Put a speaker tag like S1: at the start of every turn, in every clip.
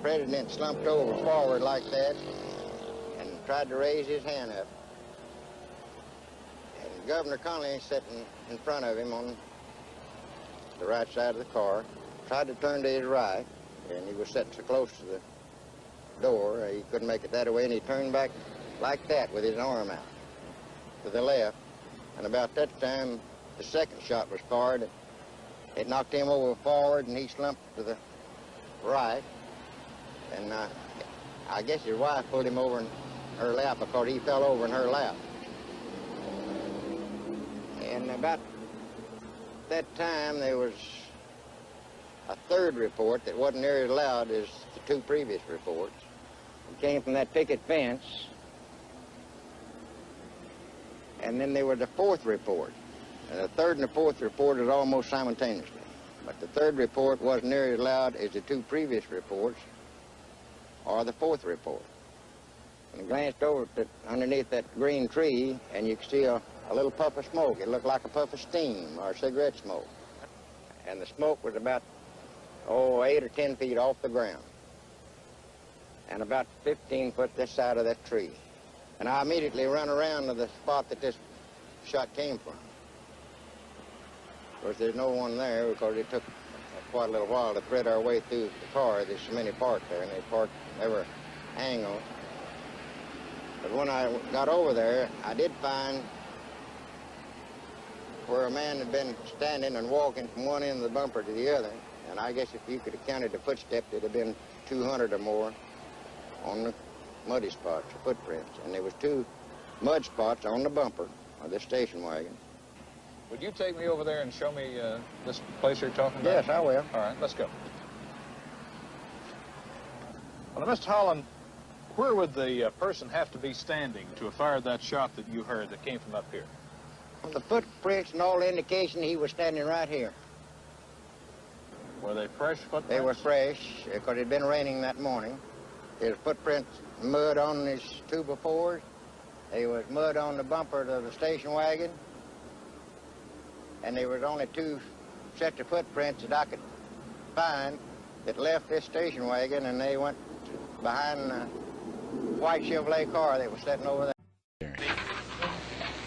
S1: president slumped over forward like that and tried to raise his hand up. And Governor Connolly sitting in front of him on the right side of the car, tried to turn to his right, and he was sitting so close to the door, he couldn't make it that way, and he turned back like that with his arm out to the left. And about that time, the second shot was fired. It knocked him over forward, and he slumped to the right. And I guess his wife pulled him over in her lap because he fell over in her lap. And about that time, there was a third report that wasn't nearly as loud as the two previous reports. It came from that picket fence. And then there was a fourth report. And the third and the fourth report was almost simultaneously. But the third report wasn't nearly as loud as the two previous reports or the fourth report. And I glanced over underneath that green tree, and you could see a little puff of smoke. It looked like a puff of steam or cigarette smoke. And the smoke was about, 8 or 10 feet off the ground, and about 15 foot this side of that tree. And I immediately run around to the spot that this shot came from. Of course, there's no one there because it took quite a little while to thread our way through the car. There's so many parked there, and they parked every angle. But when I got over there, I did find where a man had been standing and walking from one end of the bumper to the other. And I guess if you could have counted the footsteps, it'd have been 200 or more on the muddy spots, the footprints. And there was 2 mud spots on the bumper of this station wagon.
S2: Would you take me over there and show me this place you're talking about?
S1: Yes, I will.
S2: All right, let's go. Well, Mr. Holland, where would the person have to be standing to have fired that shot that you heard that came from up here?
S1: On the footprints and all indication, he was standing right here.
S2: Were they fresh footprints?
S1: They were fresh because it had been raining that morning. There was footprints, mud on his 2x4s. There was mud on the bumper of the station wagon. And there was only 2 sets of footprints that I could find that left this station wagon, and they went behind the white Chevrolet car that was sitting over there.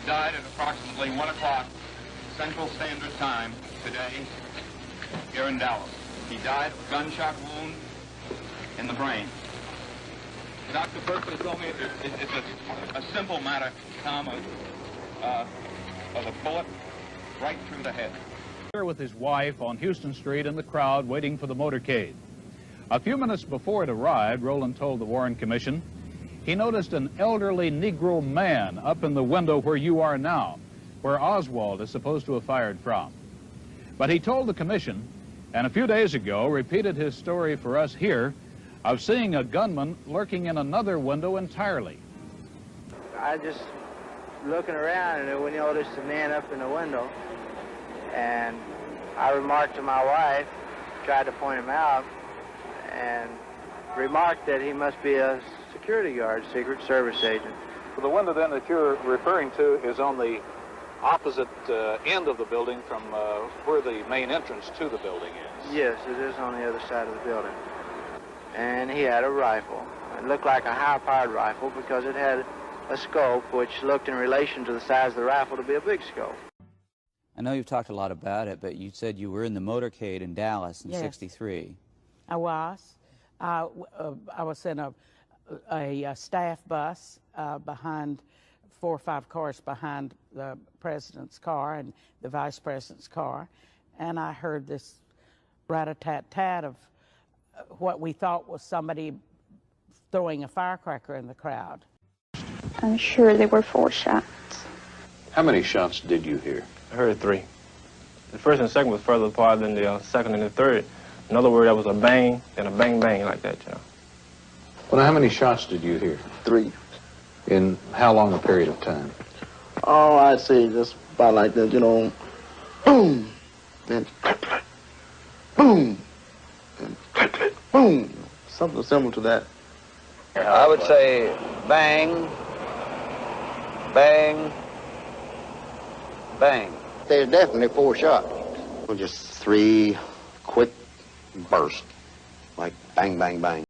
S3: Died at approximately 1 o'clock Central Standard Time today here in Dallas. He died of a gunshot wound in the brain. Dr. Berkeley told me it's a simple matter, Tom, of a bullet right through the head.
S4: Here with his wife on Houston Street in the crowd waiting for the motorcade. A few minutes before it arrived, Rowland told the Warren Commission, he noticed an elderly Negro man up in the window where you are now, where Oswald is supposed to have fired from. But he told the Commission, and a few days ago repeated his story for us here, of seeing a gunman lurking in another window entirely.
S5: I just looking around and we noticed a man up in the window, and I remarked to my wife, tried to point him out, and remarked that he must be a security guard, Secret Service agent.
S2: So the window then that you're referring to is on the opposite end of the building from where the main entrance to the building is.
S5: Yes, it is on the other side of the building. And he had a rifle. It looked like a high-powered rifle because it had a scope which looked in relation to the size of the rifle to be a big scope.
S6: I know you've talked a lot about it, but you said you were in the motorcade in Dallas in '63.
S7: I was. I was in a staff bus behind 4 or 5 cars behind the president's car and the vice president's car, and I heard this rat-a-tat-tat of what we thought was somebody throwing a firecracker in the crowd.
S8: I'm sure there were 4 shots.
S9: How many shots did you hear?
S10: I heard 3. The first and the second was further apart than the second and the third. In other words, that was a bang, then a bang, bang like that, you know.
S9: Well, now, how many shots did you hear?
S11: 3.
S9: In how long a period of time?
S11: Oh, I'd say just about like that, you know, boom, then boom, then boom, something similar to that.
S5: I would say bang, bang, bang.
S1: There's definitely 4 shots.
S11: Well, just 3 quick bursts, like bang, bang, bang.